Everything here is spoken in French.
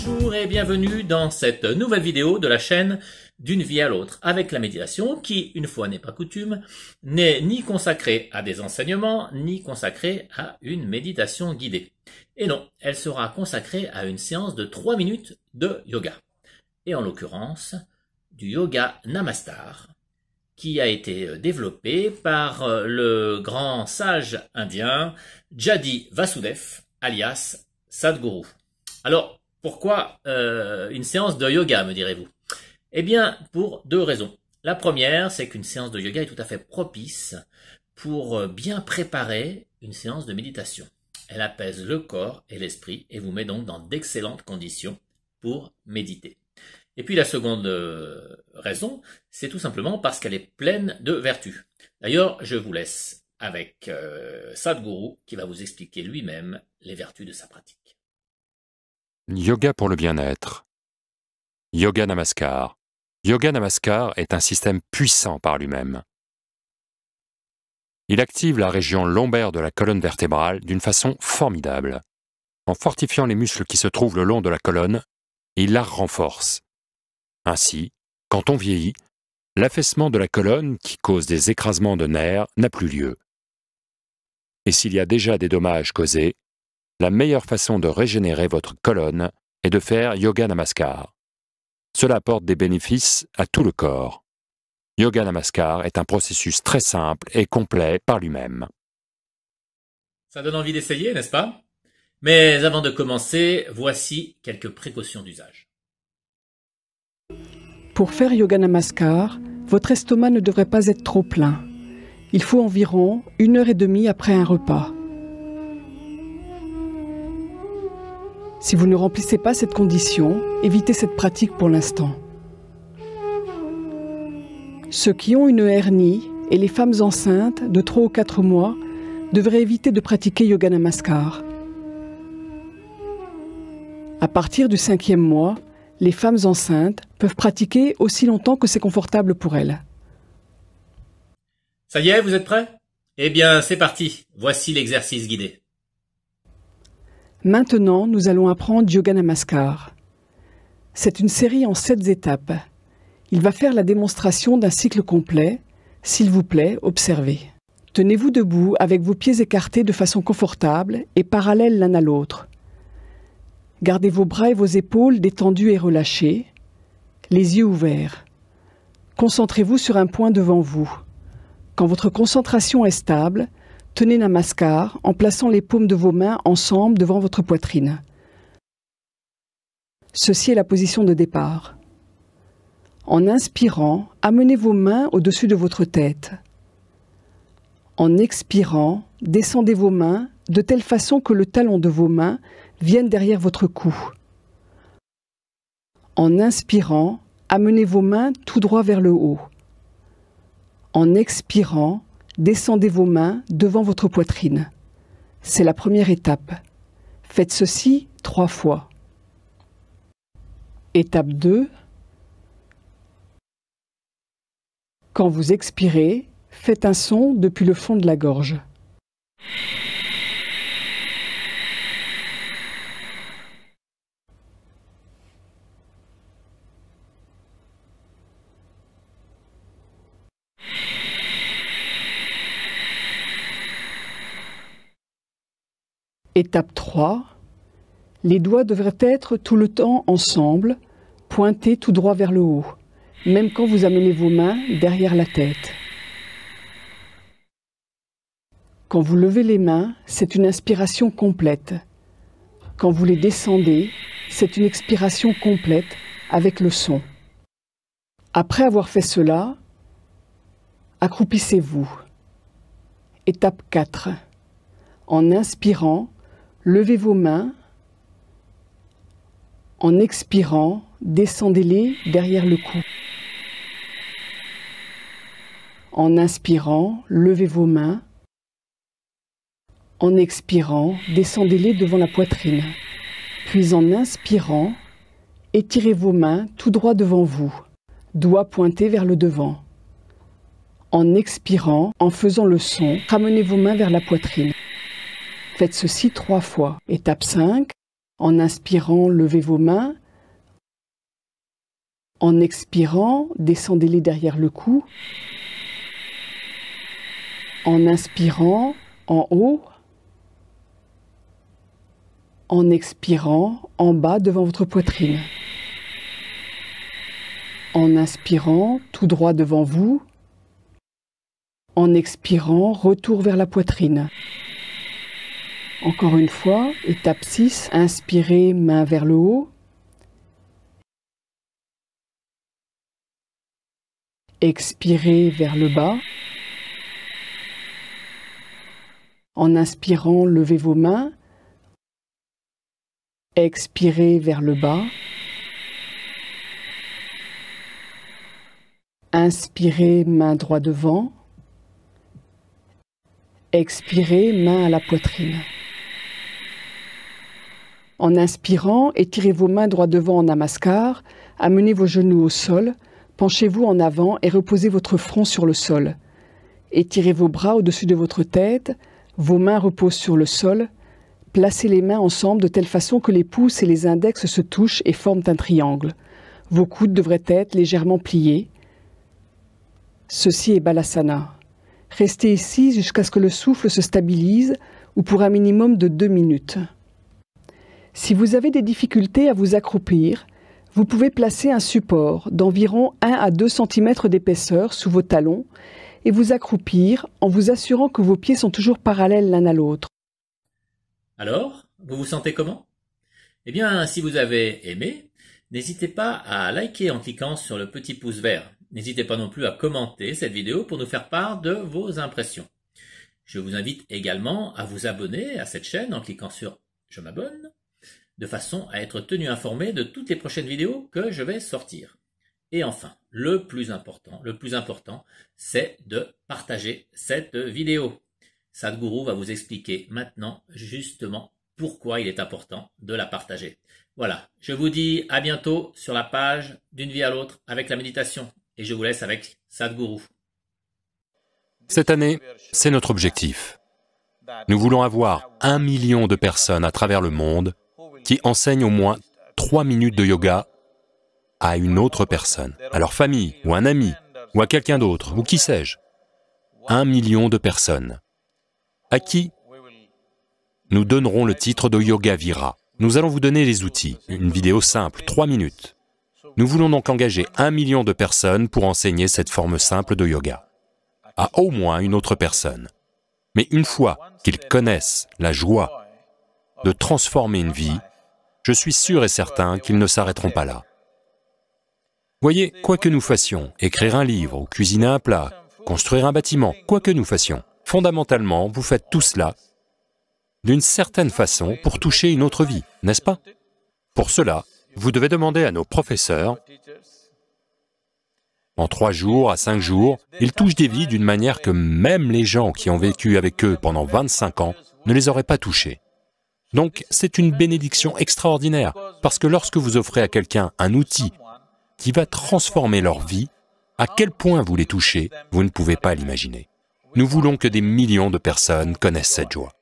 Bonjour et bienvenue dans cette nouvelle vidéo de la chaîne D'une vie à l'autre avec la méditation qui, une fois n'est pas coutume, n'est ni consacrée à des enseignements ni consacrée à une méditation guidée. Et non, elle sera consacrée à une séance de 3 minutes de yoga. Et en l'occurrence, du yoga Namastar, qui a été développé par le grand sage indien Jadi Vasudev, alias Sadhguru. Alors, pourquoi une séance de yoga, me direz-vous? Eh bien, pour 2 raisons. La première, c'est qu'une séance de yoga est tout à fait propice pour bien préparer une séance de méditation. Elle apaise le corps et l'esprit et vous met donc dans d'excellentes conditions pour méditer. Et puis la seconde raison, c'est tout simplement parce qu'elle est pleine de vertus. D'ailleurs, je vous laisse avec Sadhguru qui va vous expliquer lui-même les vertus de sa pratique. Yoga pour le bien-être. Yoga Namaskar. Yoga Namaskar est un système puissant par lui-même. Il active la région lombaire de la colonne vertébrale d'une façon formidable. En fortifiant les muscles qui se trouvent le long de la colonne, il la renforce. Ainsi, quand on vieillit, l'affaissement de la colonne qui cause des écrasements de nerfs n'a plus lieu. Et s'il y a déjà des dommages causés, la meilleure façon de régénérer votre colonne est de faire Yoga Namaskar. Cela apporte des bénéfices à tout le corps. Yoga Namaskar est un processus très simple et complet par lui-même. Ça donne envie d'essayer, n'est-ce pas? Mais avant de commencer, voici quelques précautions d'usage. Pour faire Yoga Namaskar, votre estomac ne devrait pas être trop plein. Il faut environ 1h30 après un repas. Si vous ne remplissez pas cette condition, évitez cette pratique pour l'instant. Ceux qui ont une hernie et les femmes enceintes de 3 ou 4 mois devraient éviter de pratiquer Yoga Namaskar. À partir du 5e mois, les femmes enceintes peuvent pratiquer aussi longtemps que c'est confortable pour elles. Ça y est, vous êtes prêts? Eh bien, c'est parti. Voici l'exercice guidé. Maintenant, nous allons apprendre Yoga Namaskar. C'est une série en 7 étapes. Il va faire la démonstration d'un cycle complet. S'il vous plaît, observez. Tenez-vous debout avec vos pieds écartés de façon confortable et parallèles l'un à l'autre. Gardez vos bras et vos épaules détendus et relâchés, les yeux ouverts. Concentrez-vous sur un point devant vous. Quand votre concentration est stable, tenez Namaskar en plaçant les paumes de vos mains ensemble devant votre poitrine. Ceci est la position de départ. En inspirant, amenez vos mains au-dessus de votre tête. En expirant, descendez vos mains de telle façon que le talon de vos mains vienne derrière votre cou. En inspirant, amenez vos mains tout droit vers le haut. En expirant, descendez vos mains devant votre poitrine. C'est la première étape. Faites ceci 3 fois. Étape 2. Quand vous expirez, faites un son depuis le fond de la gorge. Étape 3. Les doigts devraient être tout le temps ensemble, pointés tout droit vers le haut, même quand vous amenez vos mains derrière la tête. Quand vous levez les mains, c'est une inspiration complète. Quand vous les descendez, c'est une expiration complète avec le son. Après avoir fait cela, accroupissez-vous. Étape 4. En inspirant, levez vos mains. En expirant, descendez-les derrière le cou. En inspirant, levez vos mains. En expirant, descendez-les devant la poitrine. Puis en inspirant, étirez vos mains tout droit devant vous, doigts pointés vers le devant. En expirant, en faisant le son, ramenez vos mains vers la poitrine. Faites ceci 3 fois. Étape 5. En inspirant, levez vos mains. En expirant, descendez-les derrière le cou. En inspirant, en haut. En expirant, en bas devant votre poitrine. En inspirant, tout droit devant vous. En expirant, retour vers la poitrine. Encore une fois, étape 6, inspirez, main vers le haut. Expirez vers le bas. En inspirant, levez vos mains. Expirez vers le bas. Inspirez, main droit devant. Expirez, main à la poitrine. En inspirant, étirez vos mains droit devant en namaskar, amenez vos genoux au sol, penchez-vous en avant et reposez votre front sur le sol. Étirez vos bras au-dessus de votre tête, vos mains reposent sur le sol. Placez les mains ensemble de telle façon que les pouces et les index se touchent et forment un triangle. Vos coudes devraient être légèrement pliés. Ceci est Balasana. Restez ici jusqu'à ce que le souffle se stabilise ou pour un minimum de 2 minutes. Si vous avez des difficultés à vous accroupir, vous pouvez placer un support d'environ 1 à 2 cm d'épaisseur sous vos talons et vous accroupir en vous assurant que vos pieds sont toujours parallèles l'un à l'autre. Alors, vous vous sentez comment? Eh bien, si vous avez aimé, n'hésitez pas à liker en cliquant sur le petit pouce vert. N'hésitez pas non plus à commenter cette vidéo pour nous faire part de vos impressions. Je vous invite également à vous abonner à cette chaîne en cliquant sur « Je m'abonne » de façon à être tenu informé de toutes les prochaines vidéos que je vais sortir. Et enfin, le plus important, c'est de partager cette vidéo. Sadhguru va vous expliquer maintenant justement pourquoi il est important de la partager. Voilà, je vous dis à bientôt sur la page d'une vie à l'autre avec la méditation. Et je vous laisse avec Sadhguru. Cette année, c'est notre objectif. Nous voulons avoir 1 million de personnes à travers le monde qui enseignent au moins 3 minutes de yoga à une autre personne, à leur famille, ou un ami, ou à quelqu'un d'autre, ou qui sais-je. 1 million de personnes à qui nous donnerons le titre de Yoga Vira. Nous allons vous donner les outils, une vidéo simple, 3 minutes. Nous voulons donc engager 1 million de personnes pour enseigner cette forme simple de yoga à au moins une autre personne. Mais une fois qu'ils connaissent la joie de transformer une vie, je suis sûr et certain qu'ils ne s'arrêteront pas là. Voyez, quoi que nous fassions, écrire un livre ou cuisiner un plat, construire un bâtiment, quoi que nous fassions, fondamentalement, vous faites tout cela d'une certaine façon pour toucher une autre vie, n'est-ce pas? Pour cela, vous devez demander à nos professeurs, en 3 jours à 5 jours, ils touchent des vies d'une manière que même les gens qui ont vécu avec eux pendant 25 ans ne les auraient pas touchés. Donc, c'est une bénédiction extraordinaire, parce que lorsque vous offrez à quelqu'un un outil qui va transformer leur vie, à quel point vous les touchez, vous ne pouvez pas l'imaginer. Nous voulons que des millions de personnes connaissent cette joie.